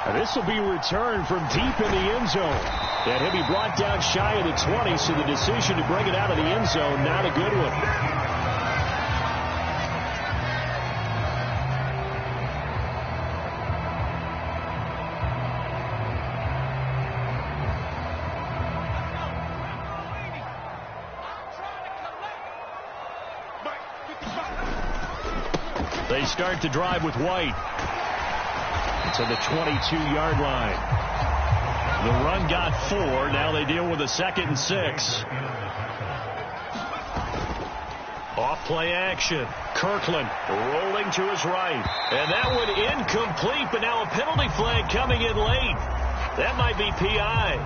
And this will be returned from deep in the end zone. And he'll be brought down shy of the 20, so the decision to bring it out of the end zone, not a good one. They start to drive with White. To the 22-yard line. The run got 4. Now they deal with a 2nd and 6. Off play action. Kirkland rolling to his right. And that one incomplete, but now a penalty flag coming in late. That might be PI.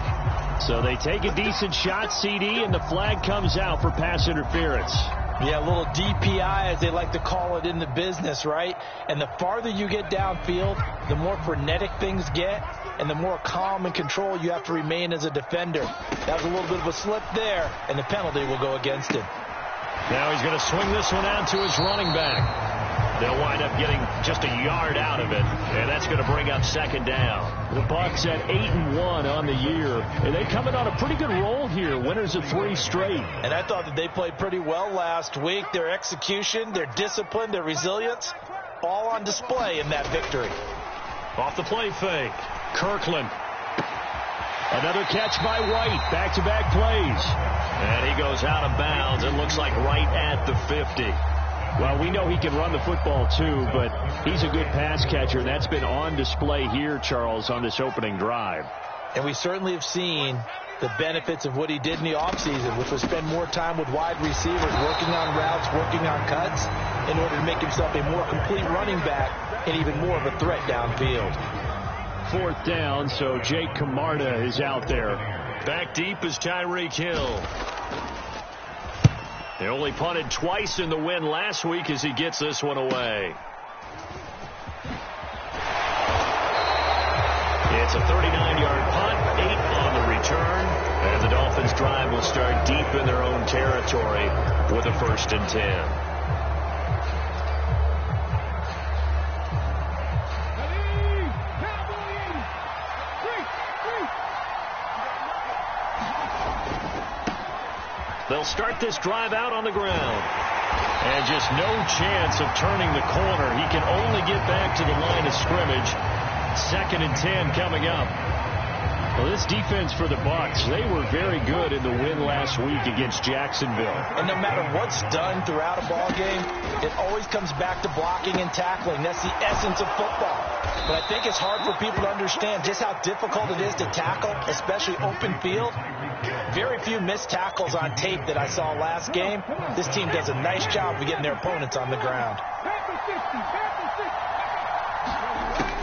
So they take a decent shot, CD, and the flag comes out for pass interference. Yeah, a little DPI, as they like to call it in the business, right? And the farther you get downfield, the more frenetic things get, and the more calm and control you have to remain as a defender. That was a little bit of a slip there, and the penalty will go against him. Now he's going to swing this one out to his running back. They'll wind up getting just a yard out of it, and that's going to bring up 2nd down. The Bucs at 8-1 on the year, and they come in on a pretty good roll here, winners of 3 straight. And I thought that they played pretty well last week. Their execution, their discipline, their resilience, all on display in that victory. Off the play fake, Kirkland. Another catch by White, back-to-back plays. And he goes out of bounds. It looks like right at the 50. Well, we know he can run the football, too, but he's a good pass catcher, and that's been on display here, Charles, on this opening drive. And we certainly have seen the benefits of what he did in the offseason, which was spend more time with wide receivers, working on routes, working on cuts, in order to make himself a more complete running back and even more of a threat downfield. 4th down, so Jake Camarda is out there. Back deep is Tyreek Hill. They only punted twice in the win last week as he gets this one away. It's a 39-yard punt, 8 on the return, and the Dolphins drive will start deep in their own territory with a 1st and 10. They'll start this drive out on the ground. And just no chance of turning the corner. He can only get back to the line of scrimmage. 2nd and 10 coming up. Well, this defense for the Bucs, they were very good in the win last week against Jacksonville. And no matter what's done throughout a ball game, it always comes back to blocking and tackling. That's the essence of football. But I think it's hard for people to understand just how difficult it is to tackle, especially open field. Very few missed tackles on tape that I saw last game. This team does a nice job of getting their opponents on the ground.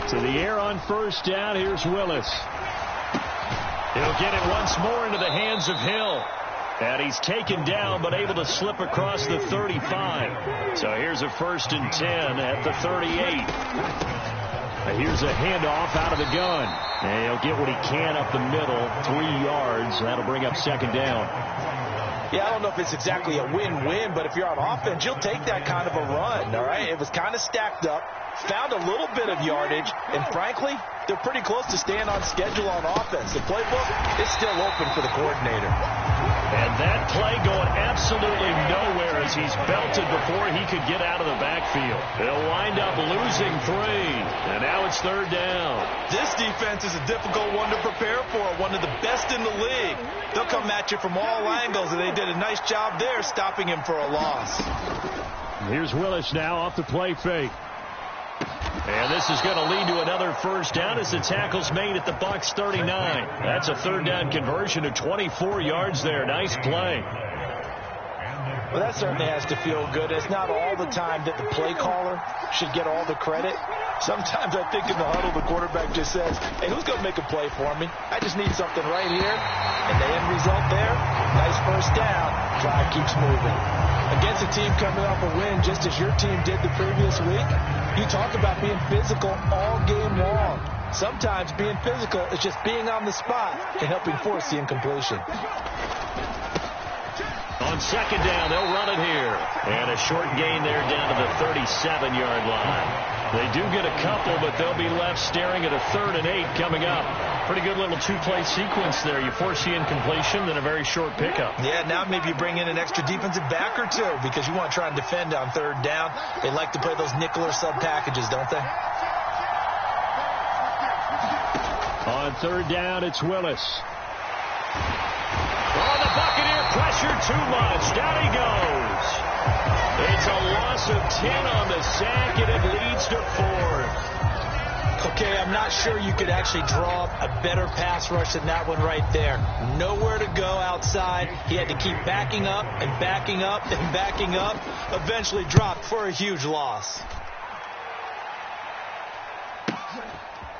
To the air on 1st down. Here's Willis. He'll get it once more into the hands of Hill. And he's taken down but able to slip across the 35. So here's a 1st and 10 at the 38. Here's a handoff out of the gun. And he'll get what he can up the middle, 3 yards. That'll bring up 2nd down. Yeah, I don't know if it's exactly a win-win, but if you're on offense, you'll take that kind of a run, all right? It was kind of stacked up, found a little bit of yardage, and frankly, they're pretty close to staying on schedule on offense. The playbook is still open for the coordinator. And that play going absolutely nowhere as he's belted before he could get out of the backfield. They'll wind up losing 3, and now it's 3rd down. This defense is a difficult one to prepare for, one of the best in the league. They'll come at you from all angles, and they did a nice job there stopping him for a loss. Here's Willis now off the play fake. And this is going to lead to another 1st down as the tackle's made at the Bucs 39. That's a 3rd down conversion of 24 yards there. Nice play. Well, that certainly has to feel good. It's not all the time that the play caller should get all the credit. Sometimes I think in the huddle, the quarterback just says, hey, who's going to make a play for me? I just need something right here. And the end result there, nice 1st down. Drive keeps moving. Against a team coming off a win just as your team did the previous week, you talk about being physical all game long. Sometimes being physical is just being on the spot and helping force the incompletion. On 2nd down, they'll run it here. And a short gain there down to the 37-yard line. They do get a couple, but they'll be left staring at a 3rd and 8 coming up. Pretty good little two-play sequence there. You force the incompletion, then a very short pickup. Yeah, now maybe you bring in an extra defensive back or two because you want to try and defend on 3rd down. They like to play those nickel or sub packages, don't they? On 3rd down, it's Willis. Oh, the Buccaneer pressure too much. Down he goes. It's a loss of 10 on the sack, and it leads to 4th. Okay, I'm not sure you could actually draw up a better pass rush than that one right there. Nowhere to go outside. He had to keep backing up and backing up and backing up. Eventually dropped for a huge loss.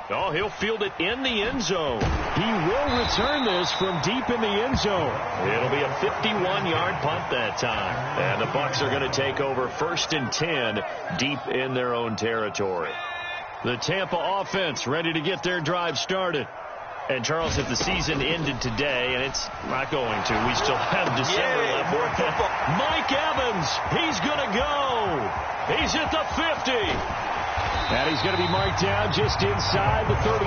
Oh, he'll field it in the end zone. He will return this from deep in the end zone. It'll be a 51-yard punt that time. And the Bucs are going to take over 1st and 10 deep in their own territory. The Tampa offense ready to get their drive started. And, Charles, if the season ended today, and it's not going to, we still have December left. More football. Mike Evans, he's going to go. He's at the 50. And he's going to be marked down just inside the 35.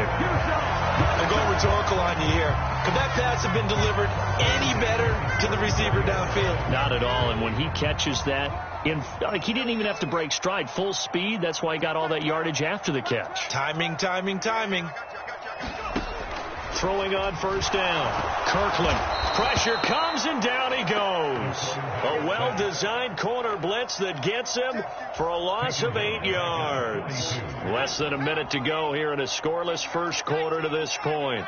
I'm going rhetorical on you here. Could that pass have been delivered any better to the receiver downfield? Not at all. And when he catches that, he didn't even have to break stride. Full speed. That's why he got all that yardage after the catch. Timing, timing, timing. Throwing on 1st down. Kirkland. Pressure comes and down he goes. A well-designed corner blitz that gets him for a loss of 8 yards. Less than a minute to go here in a scoreless first quarter to this point.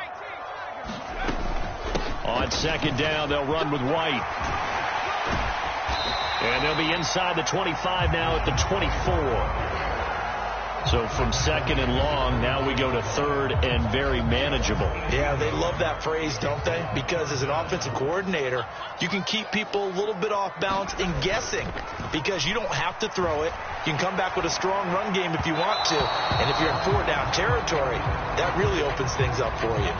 On 2nd down, they'll run with White. And they'll be inside the 25 now at the 24. So from 2nd and long, now we go to 3rd and very manageable. Yeah, they love that phrase, don't they? Because as an offensive coordinator, you can keep people a little bit off balance and guessing because you don't have to throw it. You can come back with a strong run game if you want to. And if you're in 4-down territory, that really opens things up for you.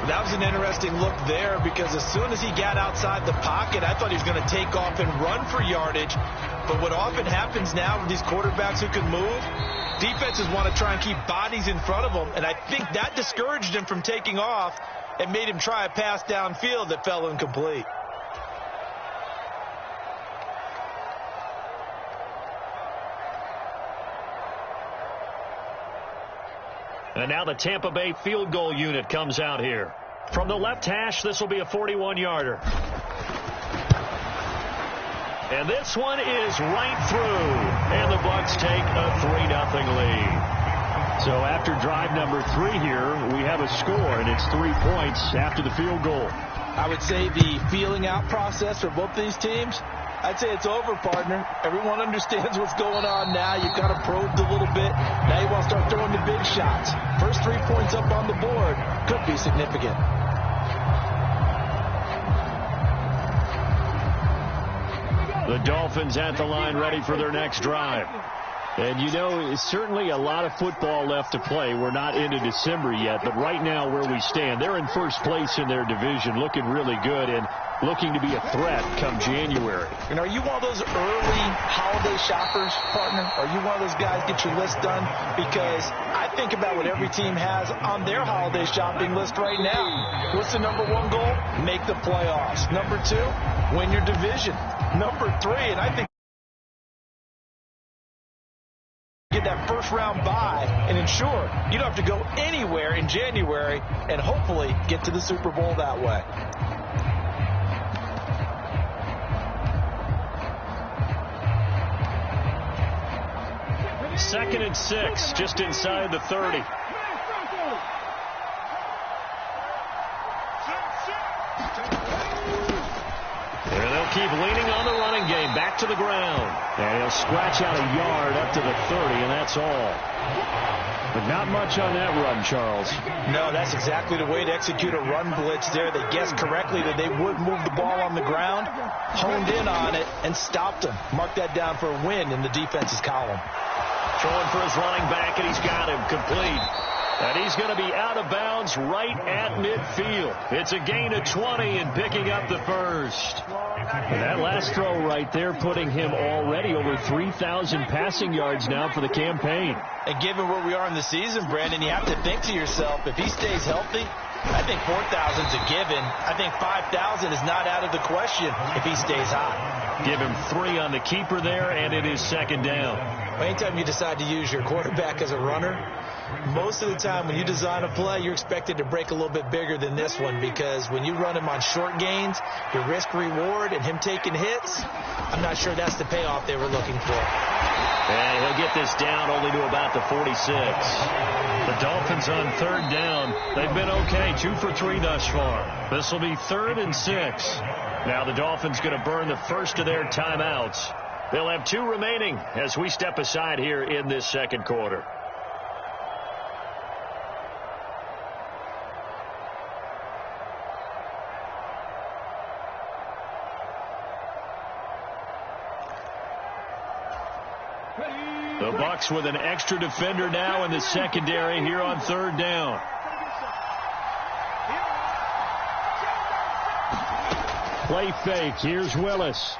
That was an interesting look there because as soon as he got outside the pocket, I thought he was going to take off and run for yardage. But what often happens now with these quarterbacks who can move, defenses want to try and keep bodies in front of them, and I think that discouraged him from taking off and made him try a pass downfield that fell incomplete. And now the Tampa Bay field goal unit comes out here. From the left hash, this will be a 41-yarder. And this one is right through. And the Bucs take a 3-0 lead. So after drive number 3 here, we have a score, and it's 3 points after the field goal. I would say the feeling out process for both these teams, I'd say it's over, partner. Everyone understands what's going on now. You've kind of probed a little bit. Now you want to start throwing the big shots. First 3 points up on the board could be significant. The Dolphins at the line ready for their next drive. And, you know, certainly a lot of football left to play. We're not into December yet, but right now where we stand, they're in first place in their division, looking really good and looking to be a threat come January. And are you one of those early holiday shoppers, partner? Are you one of those guys get your list done? Because I think about what every team has on their holiday shopping list right now. What's the number 1 goal? Make the playoffs. Number 2, win your division. Number 3, and I think get that first-round bye and ensure you don't have to go anywhere in January and hopefully get to the Super Bowl that way. Second and 6, just inside the 30. There they'll keep leaning on the running game. Back to the ground. And he'll scratch out a yard up to the 30, and that's all. But not much on that run, Charles. No, that's exactly the way to execute a run blitz there. They guessed correctly that they would move the ball on the ground, honed in on it, and stopped him. Mark that down for a win in the defense's column. Throwing for his running back, and he's got him complete. And he's going to be out of bounds right at midfield. It's a gain of 20 and picking up the first. And that last throw right there putting him already over 3,000 passing yards now for the campaign. And given where we are in the season, Brandon, you have to think to yourself, if he stays healthy, I think 4,000 is a given. I think 5,000 is not out of the question if he stays hot. Give him 3 on the keeper there, and it is second down. Anytime you decide to use your quarterback as a runner, most of the time when you design a play, you're expected to break a little bit bigger than this one, because when you run him on short gains, your risk-reward and him taking hits, I'm not sure that's the payoff they were looking for. And he'll get this down only to about the 46. The Dolphins on third down. They've been okay, 2 for 3 thus far. This will be 3rd and 6. Now the Dolphins going to burn the first of their timeouts. They'll have 2 remaining as we step aside here in this second quarter. The Bucs with an extra defender now in the secondary here on third down. Play fake. Here's Willis.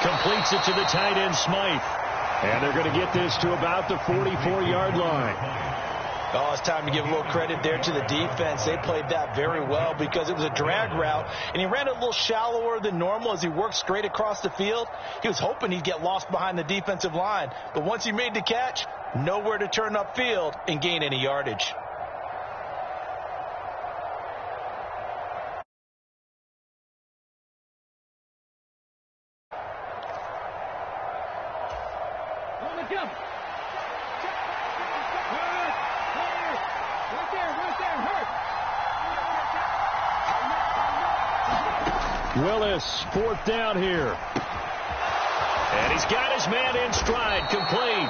Completes it to the tight end, Smythe. And they're going to get this to about the 44-yard line. Oh, it's time to give a little credit there to the defense. They played that very well because it was a drag route, and he ran it a little shallower than normal as he worked straight across the field. He was hoping he'd get lost behind the defensive line, but once he made the catch, nowhere to turn upfield and gain any yardage. Willis, 4th down here. And he's got his man in stride, complete.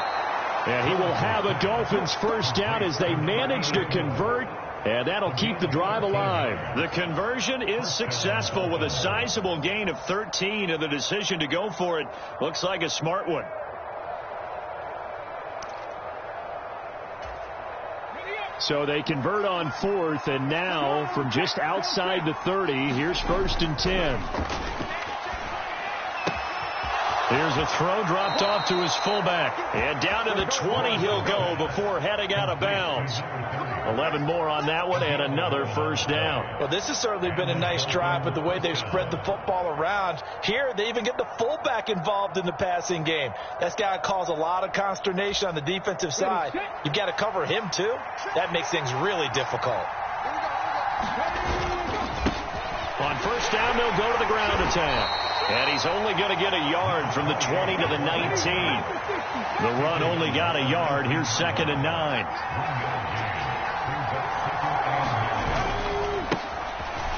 And he will have a Dolphins first down as they manage to convert, and that'll keep the drive alive. The conversion is successful with a sizable gain of 13, and the decision to go for it looks like a smart one. So they convert on 4th, and now from just outside the 30, here's 1st and 10. Here's a throw dropped off to his fullback. And down to the 20 he'll go before heading out of bounds. 11 more on that one and another first down. Well, this has certainly been a nice drive with the way they've spread the football around. Here, they even get the fullback involved in the passing game. That's got to cause a lot of consternation on the defensive side. You've got to cover him, too. That makes things really difficult. On first down, they'll go to the ground attack. And he's only going to get a yard from the 20 to the 19. The run only got a yard. Here's 2nd and 9.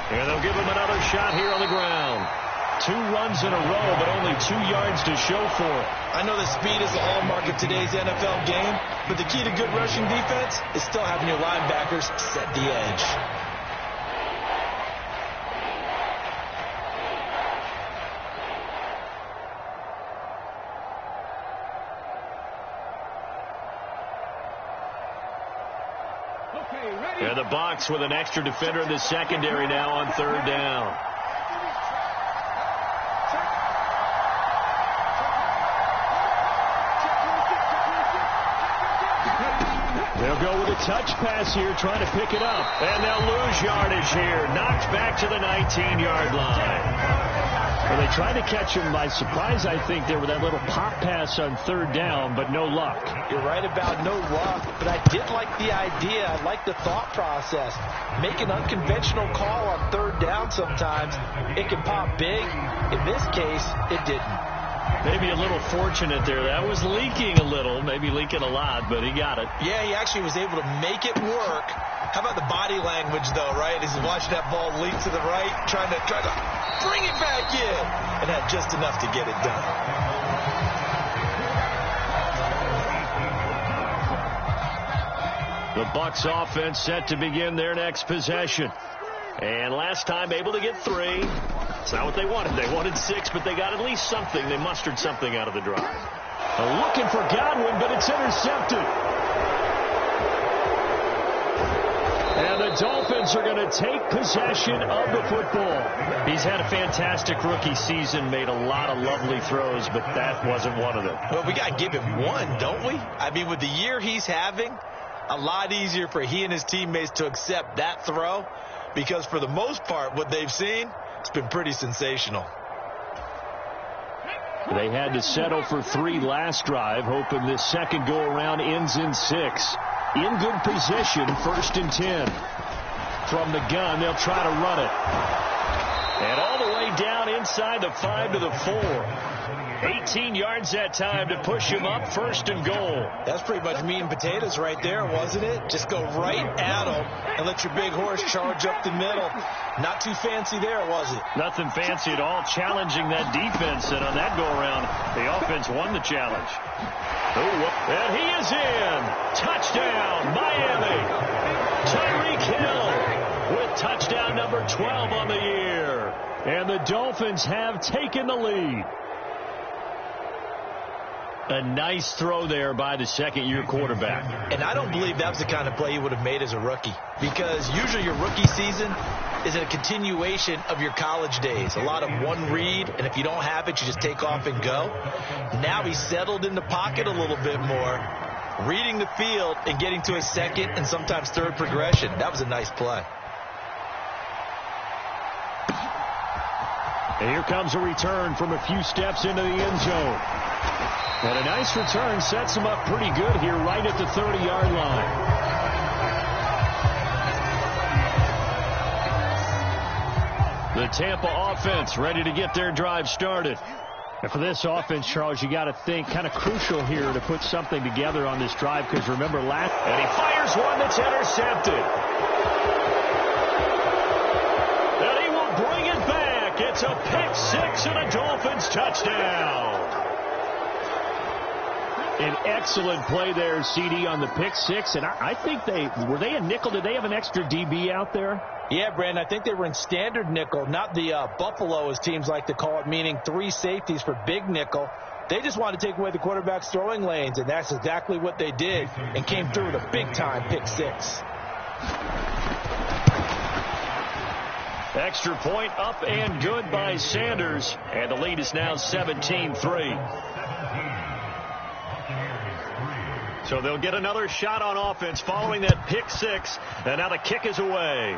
And they'll give him another shot here on the ground. 2 runs in a row, but only 2 yards to show for it. I know that speed is the hallmark of today's NFL game, but the key to good rushing defense is still having your linebackers set the edge. And the Bucs with an extra defender in the secondary now on third down. They'll go with a touch pass here, trying to pick it up. And they'll lose yardage here. Knocked back to the 19-yard line. Well, they tried to catch him by surprise, I think, there with that little pop pass on third down, but no luck. You're right about no luck, but I did like the idea. I like the thought process. Make an unconventional call on third down sometimes. It can pop big. In this case, it didn't. Maybe a little fortunate there. That was leaking a little, maybe leaking a lot, but he got it. Yeah, he actually was able to make it work. How about the body language, though, right? As he's watching that ball leak to the right, trying to bring it back in, and had just enough to get it done. The Bucs offense set to begin their next possession. And last time able to get 3. It's not what they wanted. They wanted 6, but they got at least something. They mustered something out of the drive. Looking for Godwin, but it's intercepted. And the Dolphins are going to take possession of the football. He's had a fantastic rookie season, made a lot of lovely throws, but that wasn't one of them. Well, we got to give him one, don't we? I mean, with the year he's having, a lot easier for he and his teammates to accept that throw, because for the most part, what they've seen, it's been pretty sensational. They had to settle for 3 last drive, hoping this second go-around ends in 6. In good position, 1st and 10. From the gun, they'll try to run it. And all the way down inside the 5 to the 4. 18 yards that time to push him up, 1st and goal. That's pretty much meat and potatoes right there, wasn't it? Just go right at him and let your big horse charge up the middle. Not too fancy there, was it? Nothing fancy at all, challenging that defense. And on that go-around, the offense won the challenge. And he is in. Touchdown, Miami. Tyreek Hill with touchdown number 12 on the year. And the Dolphins have taken the lead. A nice throw there by the second-year quarterback. And I don't believe that was the kind of play he would have made as a rookie, because usually your rookie season is a continuation of your college days. A lot of one read, and if you don't have it, you just take off and go. Now he's settled in the pocket a little bit more, reading the field and getting to his second and sometimes third progression. That was a nice play. And here comes a return from a few steps into the end zone. And a nice return sets him up pretty good here right at the 30-yard line. The Tampa offense ready to get their drive started. And for this offense, Charles, you got to think kind of crucial here to put something together on this drive, because remember last... And he fires one that's intercepted. And he will bring it back. It's a pick 6 and a Dolphins touchdown. An excellent play there, CD, on the pick 6. And I think were they a nickel? Did they have an extra DB out there? Yeah, Brandon, I think they were in standard nickel, not the Buffalo, as teams like to call it, meaning 3 safeties for big nickel. They just wanted to take away the quarterback's throwing lanes, and that's exactly what they did, and came through with a big-time pick 6. Extra point up and good by Sanders, and the lead is now 17-3. So they'll get another shot on offense following that pick 6, and now the kick is away.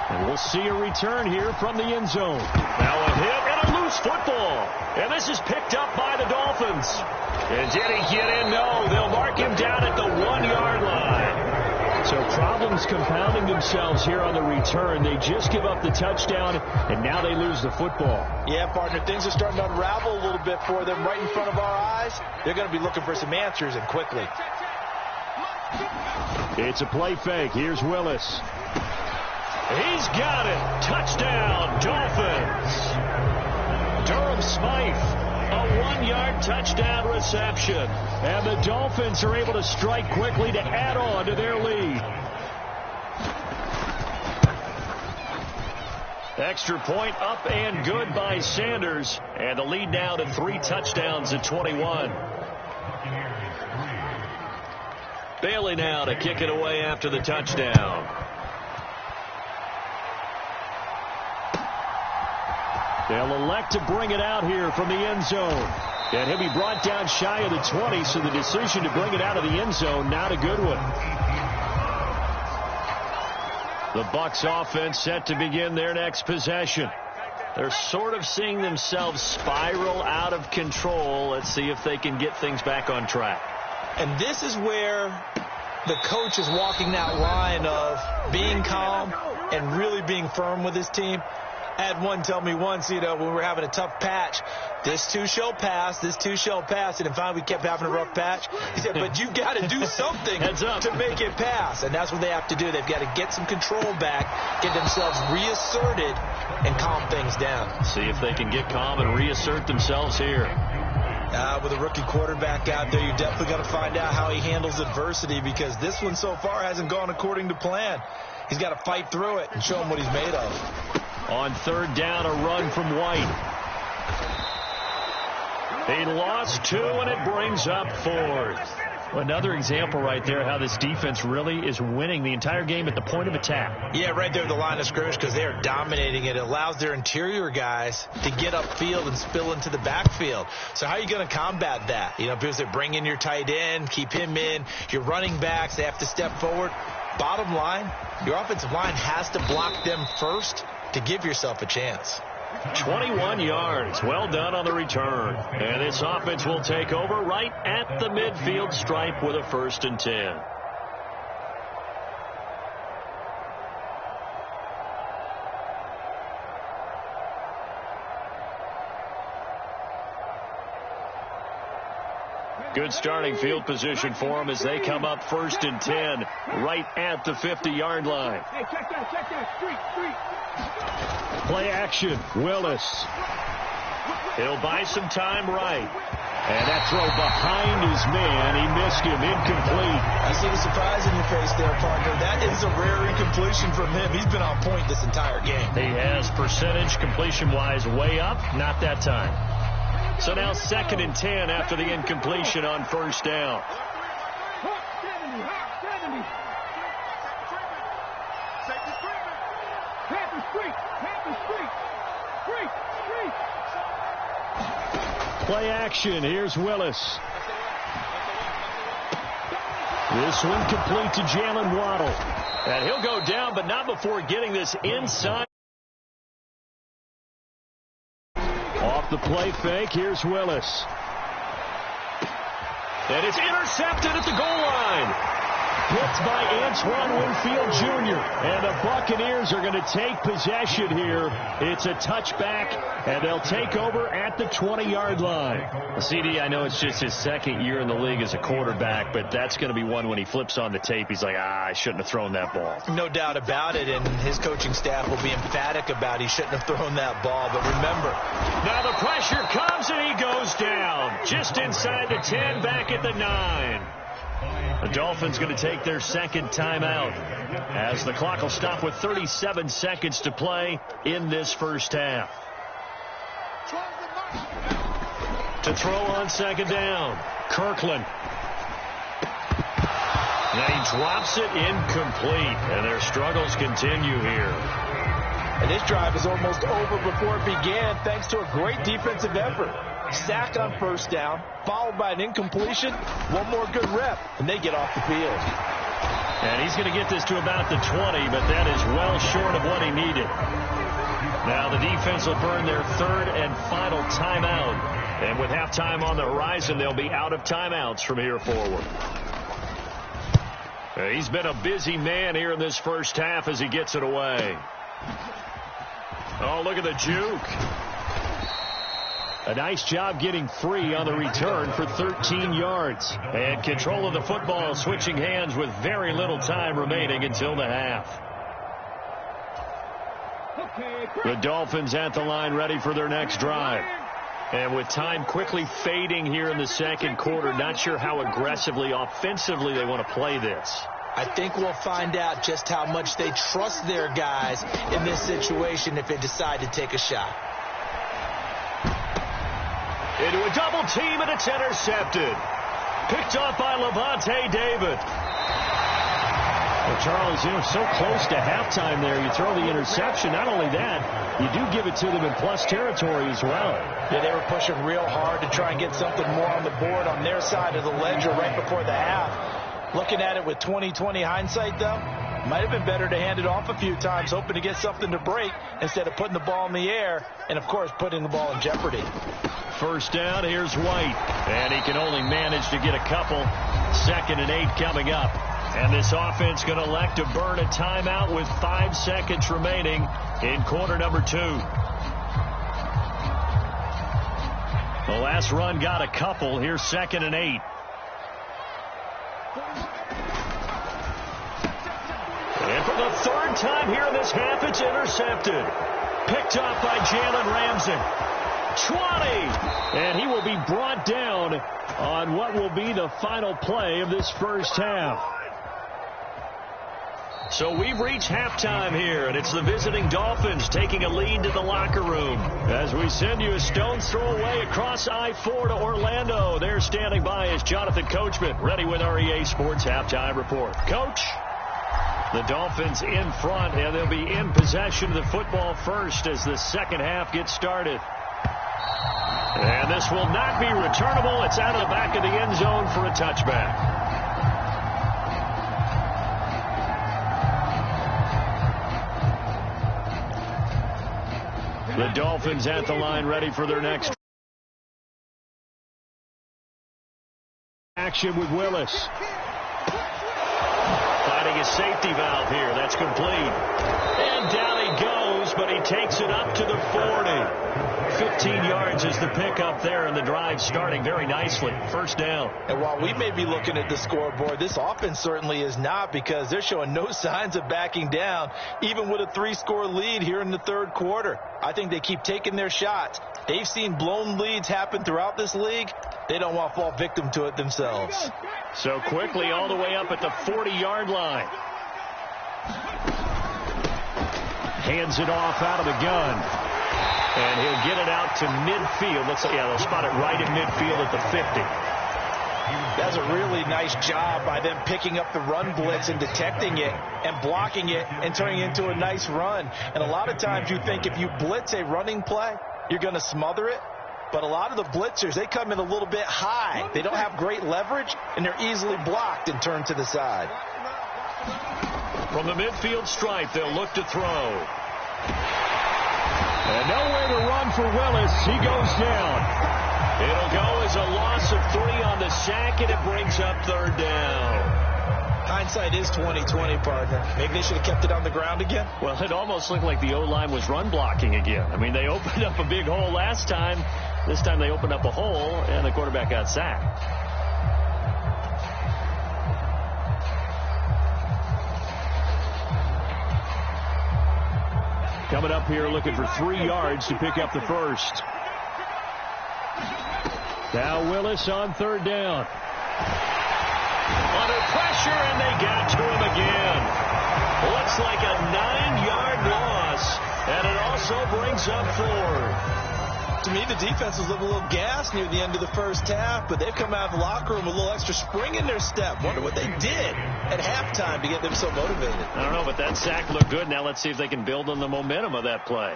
And we'll see a return here from the end zone. Now a hit and a loose football. And this is picked up by the Dolphins. And did he get in? No, they'll mark him down at the 1-yard line. So problems compounding themselves here on the return. They just give up the touchdown, and now they lose the football. Yeah, partner, things are starting to unravel a little bit for them right in front of our eyes. They're going to be looking for some answers, and quickly. It's a play fake. Here's Willis. He's got it. Touchdown, Dolphins. Durham Smythe, a 1-yard touchdown reception. And the Dolphins are able to strike quickly to add on to their lead. Extra point up and good by Sanders. And the lead now to 3 touchdowns at 21. Bailey now to kick it away after the touchdown. They'll elect to bring it out here from the end zone. And he'll be brought down shy of the 20, so the decision to bring it out of the end zone, not a good one. The Bucs offense set to begin their next possession. They're sort of seeing themselves spiral out of control. Let's see if they can get things back on track. And this is where the coach is walking that line of being calm and really being firm with his team. I had one tell me once, when we were having a tough patch, this too shall pass, this too shall pass. And finally we kept having a rough patch. He said, but you've got to do something to make it pass. And that's what they have to do. They've got to get some control back, get themselves reasserted, and calm things down. See if they can get calm and reassert themselves here. With a rookie quarterback out there, you're definitely going to find out how he handles adversity, because this one so far hasn't gone according to plan. He's got to fight through it and show him what he's made of. On third down, a run from White. He lost 2, and it brings up 4th. Another example right there how this defense really is winning the entire game at the point of attack. Yeah, right there at the line of scrimmage, because they are dominating it. It allows their interior guys to get upfield and spill into the backfield. So how are you going to combat that? You know, because they bring in your tight end, keep him in. Your running backs, they have to step forward. Bottom line, your offensive line has to block them first to give yourself a chance. 21 yards. Well done on the return. And this offense will take over right at the midfield stripe with a 1st and 10. Good starting field position for them as they come up 1st and 10 right at the 50-yard line. Hey, check that. Street. Play action. Willis. He'll buy some time right. And that throw behind his man. He missed him. Incomplete. I see the surprise in your face there, partner. That is a rare incompletion from him. He's been on point this entire game. He has percentage completion-wise way up. Not that time. So now 2nd and 10 after the incompletion on 1st down. Play action. Here's Willis. This one complete to Jalen Waddle. And he'll go down, but not before getting this inside. Off the play fake. Here's Willis. And it's intercepted at the goal line. Picked by Antoine Winfield Jr. And the Buccaneers are going to take possession here. It's a touchback, and they'll take over at the 20-yard line. CD, I know it's just his 2nd year in the league as a quarterback, but that's going to be one when he flips on the tape. He's like, I shouldn't have thrown that ball. No doubt about it, and his coaching staff will be emphatic about he shouldn't have thrown that ball. But remember, now the pressure comes, and he goes down. Just inside the 10, back at the 9. The Dolphins going to take their 2nd timeout as the clock will stop with 37 seconds to play in this 1st half. To throw on 2nd down, Kirkland. And he drops it incomplete, and their struggles continue here. And this drive is almost over before it began thanks to a great defensive effort. Sack on 1st down, followed by an incompletion, one more good rep, and they get off the field. And he's going to get this to about the 20, but that is well short of what he needed. Now the defense will burn their 3rd and final timeout. And with halftime on the horizon, they'll be out of timeouts from here forward. He's been a busy man here in this 1st half as he gets it away. Oh, look at the juke. A nice job getting free on the return for 13 yards. And control of the football switching hands with very little time remaining until the half. The Dolphins at the line ready for their next drive. And with time quickly fading here in the 2nd quarter, not sure how aggressively, offensively they want to play this. I think we'll find out just how much they trust their guys in this situation if they decide to take a shot. Into a double team, and it's intercepted. Picked off by Levante David. Well, Charles, so close to halftime there. You throw the interception. Not only that, you do give it to them in plus territory as well. Yeah, they were pushing real hard to try and get something more on the board on their side of the ledger right before the half. Looking at it with 20/20 hindsight, though, might have been better to hand it off a few times, hoping to get something to break instead of putting the ball in the air and, of course, putting the ball in jeopardy. 1st down, here's White. And he can only manage to get a couple. 2nd and 8 coming up. And this offense going to elect to burn a timeout with 5 seconds remaining in quarter number 2. The last run got a couple. Here's 2nd and 8. And for the 3rd time here in this half, it's intercepted. Picked off by Jalen Ramsey. 20, and he will be brought down on what will be the final play of this 1st half. So we've reached halftime here, and it's the visiting Dolphins taking a lead to the locker room. As we send you a stone's throw away across I-4 to Orlando. There standing by is Jonathan Coachman, ready with our EA Sports Halftime Report. Coach, the Dolphins in front, and they'll be in possession of the football first as the second half gets started. And this will not be returnable. It's out of the back of the end zone for a touchback. The Dolphins at the line, ready for their next action with Willis. Finding a safety valve here. That's complete. And down he goes, but he takes it up to the 40. 15 yards is the pickup there, and the drive starting very nicely. First down. And while we may be looking at the scoreboard, this offense certainly is not, because they're showing no signs of backing down, even with a 3-score lead here in the third quarter. I think they keep taking their shots. They've seen blown leads happen throughout this league. They don't want to fall victim to it themselves. So quickly all the way up at the 40-yard line. Hands it off out of the gun. And he'll get it out to midfield. They'll spot it right in midfield at the 50. That's a really nice job by them picking up the run blitz and detecting it and blocking it and turning it into a nice run. And a lot of times you think if you blitz a running play, you're going to smother it. But a lot of the blitzers, they come in a little bit high. They don't have great leverage, and they're easily blocked and turned to the side. From the midfield stripe, they'll look to throw. And nowhere to run for Willis. He goes down. It'll go as a loss of 3 on the sack, and it brings up third down. Hindsight is 20/20, partner. Maybe they should have kept it on the ground again. Well, it almost looked like the O-line was run blocking again. I mean, they opened up a big hole last time. This time they opened up a hole, and the quarterback got sacked. Coming up here looking for 3 yards to pick up the first. Now Willis on third down. Under pressure, and they got to him again. Looks like a 9-yard loss, and it also brings up 4. To me, the defense was looking a little gassed near the end of the first half, but they've come out of the locker room with a little extra spring in their step. Wonder what they did at halftime to get them so motivated. I don't know, but that sack looked good. Now let's see if they can build on the momentum of that play.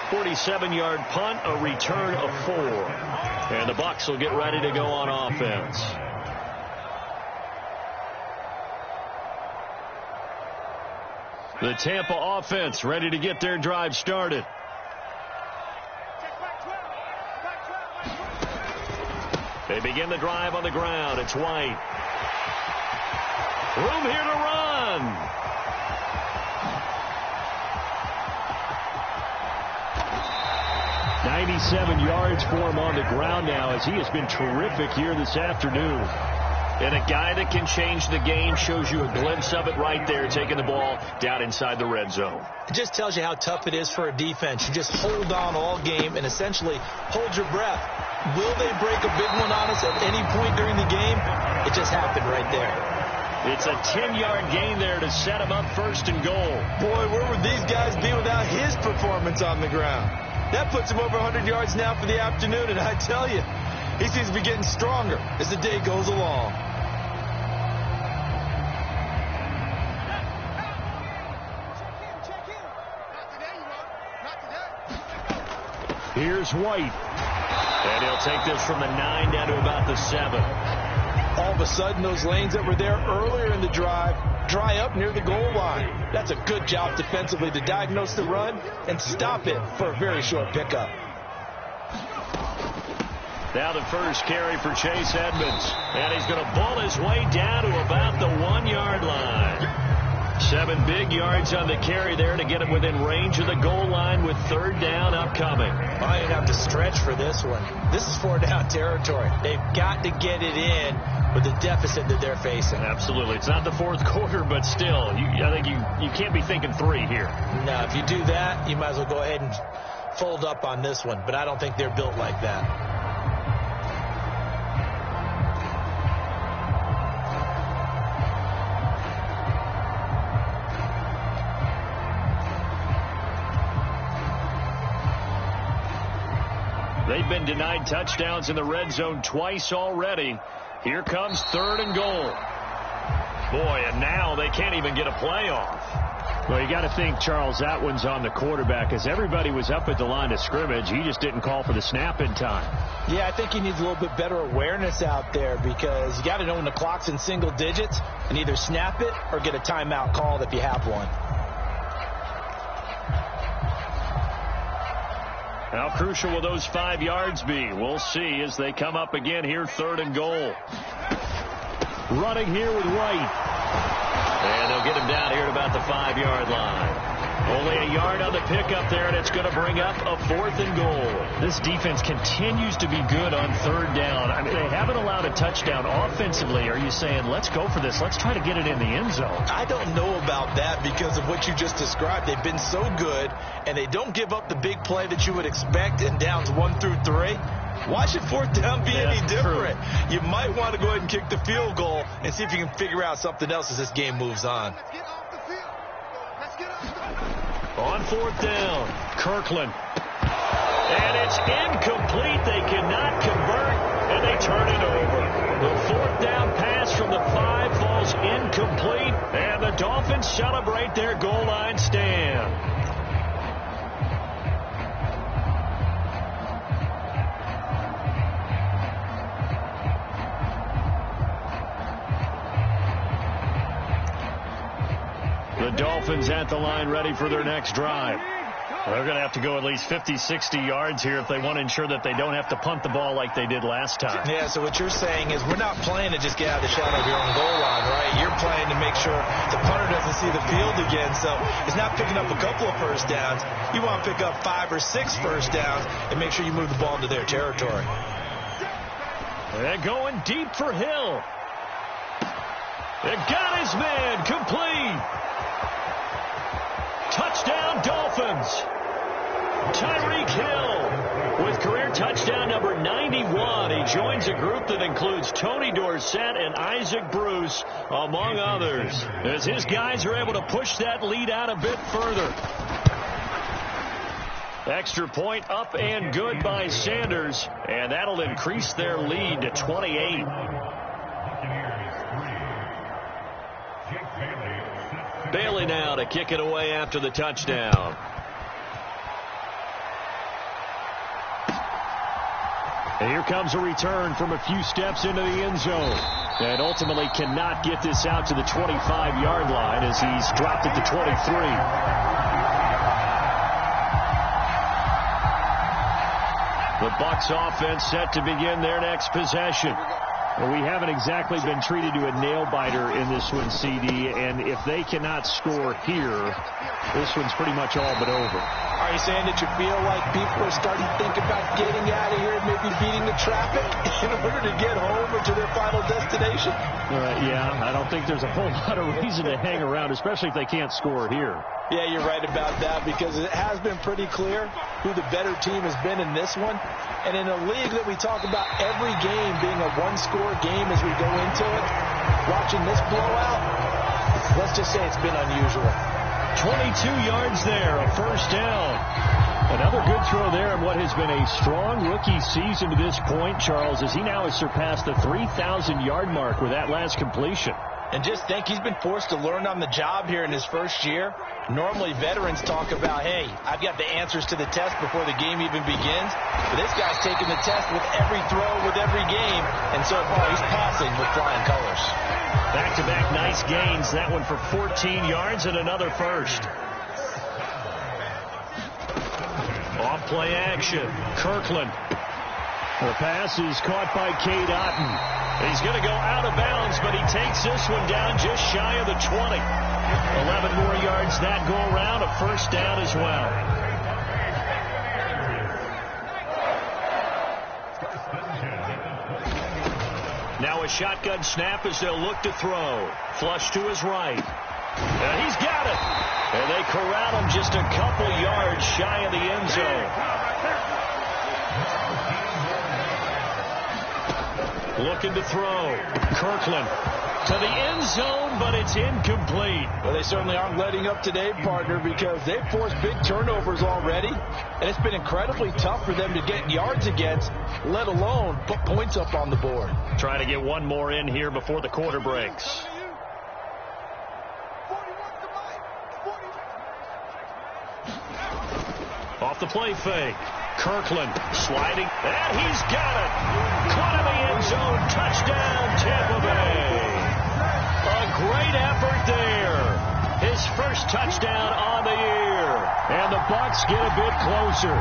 "47-yard punt, a return of 4. And the Bucs will get ready to go on offense. The Tampa offense ready to get their drive started. They begin the drive on the ground. It's White. Room here to run. "97 yards for him on the ground now, as he has been terrific here this afternoon. And a guy that can change the game, shows you a glimpse of it right there, taking the ball down inside the red zone. It just tells you how tough it is for a defense. You just hold on all game and essentially hold your breath. Will they break a big one on us at any point during the game? It just happened right there. It's a 10-yard gain there to set him up first and goal. Boy, where would these guys be without his performance on the ground? That puts him over 100 yards now for the afternoon, and I tell you, he seems to be getting stronger as the day goes along. Here's White. And he'll take this from the 9 down to about the 7. All of a sudden, those lanes that were there earlier in the drive dry up near the goal line. That's a good job defensively to diagnose the run and stop it for a very short pickup. Now the first carry for Chase Edmonds. And he's going to ball his way down to about the 1-yard line. 7 big yards on the carry there to get him within range of the goal line with third down upcoming. I didn't have to stretch for this one. This is 4-down territory. They've got to get it in with the deficit that they're facing. Absolutely. It's not the fourth quarter, but still, I think you can't be thinking 3 here. No, if you do that, you might as well go ahead and fold up on this one. But I don't think they're built like that. They've been denied touchdowns in the red zone twice already. Here comes 3rd and goal. Boy, and now they can't even get a play off. Well, you got to think, Charles, that one's on the quarterback, as everybody was up at the line of scrimmage. He just didn't call for the snap in time. Yeah, I think he needs a little bit better awareness out there, because you got to know when the clock's in single digits and either snap it or get a timeout called if you have one. How crucial will those 5 yards be? We'll see as they come up again here, 3rd and goal. Running here with White. And they'll get him down here at about the 5-yard line. Only a yard on the pickup there, and it's going to bring up a 4th and goal. This defense continues to be good on 3rd down. I mean, they haven't allowed a touchdown offensively. Are you saying, let's go for this, let's try to get it in the end zone? I don't know about that because of what you just described. They've been so good, and they don't give up the big play that you would expect in downs 1 through 3. Why should 4th down be any different? True. You might want to go ahead and kick the field goal and see if you can figure out something else as this game moves on. On 4th down, Kirkland. And it's incomplete. They cannot convert, and they turn it over. The 4th down pass from the 5 falls incomplete, and the Dolphins celebrate their goal line stand. The Dolphins at the line ready for their next drive. They're going to have to go at least 50, 60 yards here if they want to ensure that they don't have to punt the ball like they did last time. Yeah, so what you're saying is we're not playing to just get out of the shadow of your own goal line, right? You're playing to make sure the punter doesn't see the field again. So it's not picking up a couple of first downs. You want to pick up 5 or 6 first downs and make sure you move the ball into their territory. They're going deep for Hill. They got his man complete. Touchdown, Dolphins. Tyreek Hill with career touchdown number 91. He joins a group that includes Tony Dorsett and Isaac Bruce, among others, as his guys are able to push that lead out a bit further. Extra point up and good by Sanders, and that'll increase their lead to 28. Bailey now to kick it away after the touchdown. And here comes a return from a few steps into the end zone. And ultimately cannot get this out to the 25-yard line as he's dropped it to 23. The Bucs offense set to begin their next possession. Well, we haven't exactly been treated to a nail-biter in this one, CD, and if they cannot score here, this one's pretty much all but over. Are you saying that you feel like people are starting to think about getting out of here and maybe beating the traffic in order to get home or to their final destination? Yeah, I don't think there's a whole lot of reason to hang around, especially if they can't score here. Yeah, you're right about that, because it has been pretty clear who the better team has been in this one. And in a league that we talk about every game being a one-score game as we go into it, watching this blowout, let's just say it's been unusual. 22 yards there, a first down. Another good throw there in what has been a strong rookie season to this point, Charles, as he now has surpassed the 3,000-yard mark with that last completion. And just think, he's been forced to learn on the job here in his first year. Normally, veterans talk about, hey, I've got the answers to the test before the game even begins. But this guy's taking the test with every throw, with every game. And so far, he's passing with flying colors. Back-to-back nice gains. That one for 14 yards and another first. Off play action. Kirkland. The pass is caught by Cade Otton. He's going to go out of bounds, but he takes this one down just shy of the 20. 11 more yards that go around, a first down as well. Now a shotgun snap as they'll look to throw. Flush to his right. And he's got it. And they corral him just a couple yards shy of the end zone. Looking to throw. Kirkland to the end zone, but it's incomplete. Well, they certainly aren't letting up today, partner, because they've forced big turnovers already, and it's been incredibly tough for them to get yards against, let alone put points up on the board. Trying to get one more in here before the quarter breaks. Off the play fake. Kirkland sliding, and he's got it. Caught in the end zone. Touchdown, Tampa Bay. A great effort there. His first touchdown on the year. And the Bucs get a bit closer.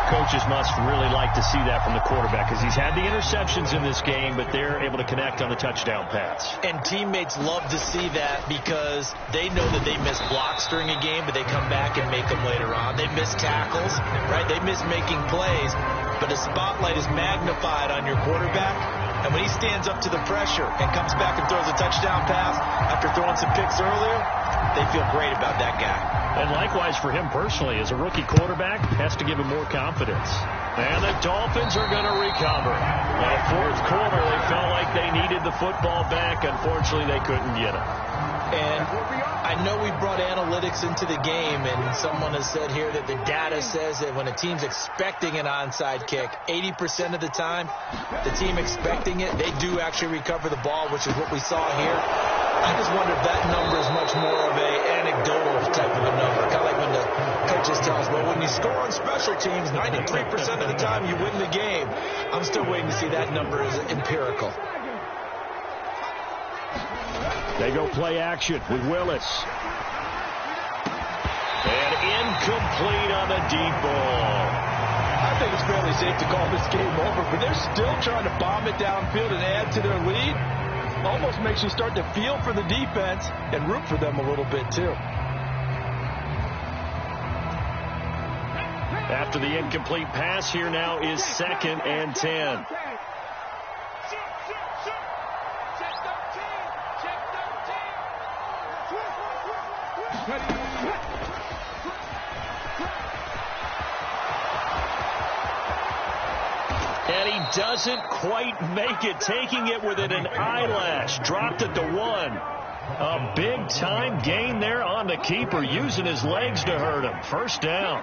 Coaches must really like to see that from the quarterback because he's had the interceptions in this game, but they're able to connect on the touchdown pass. And teammates love to see that because they know that they miss blocks during a game, but they come back and make them later on. They miss tackles, right? They miss making plays, but the spotlight is magnified on your quarterback. And when he stands up to the pressure and comes back and throws a touchdown pass after throwing some picks earlier, they feel great about that guy. And likewise for him personally, as a rookie quarterback, has to give him more confidence. And the Dolphins are going to recover. Fourth quarter, they felt like they needed the football back. Unfortunately, they couldn't get it. And I know we brought analytics into the game, and someone has said here that the data says that when a team's expecting an onside kick, 80% of the time, the team expecting it, they do actually recover the ball, which is what we saw here. I just wonder if that number is much more of an anecdotal type of a number. Kind of like when the coaches tell us, well, when you score on special teams, 93% of the time you win the game. I'm still waiting to see that number as empirical. They go play action with Willis. And incomplete on the deep ball. I think it's fairly safe to call this game over, but they're still trying to bomb it downfield and add to their lead. Almost makes you start to feel for the defense and root for them a little bit, too. After the incomplete pass, here now is 2nd and 10. And he doesn't quite make it, taking it within an eyelash. Dropped at the 1. A big-time gain there on the keeper, using his legs to hurt him. First down.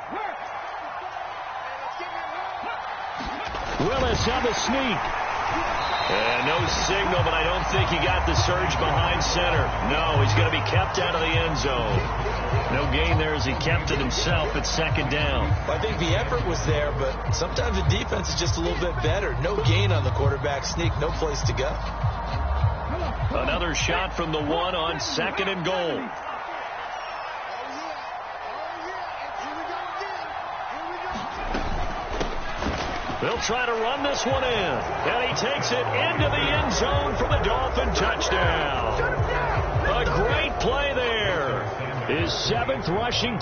Willis on the sneak. And no signal, but I don't think he got the surge behind center. No, he's going to be kept out of the end zone. No gain there as he kept it himself at 2nd down. Well, I think the effort was there, but sometimes the defense is just a little bit better. No gain on the quarterback sneak, no place to go. Another shot from the 1 on 2nd and goal. They'll try to run this one in. And he takes it into the end zone for the Dolphin touchdown. A great play there. His 7th rushing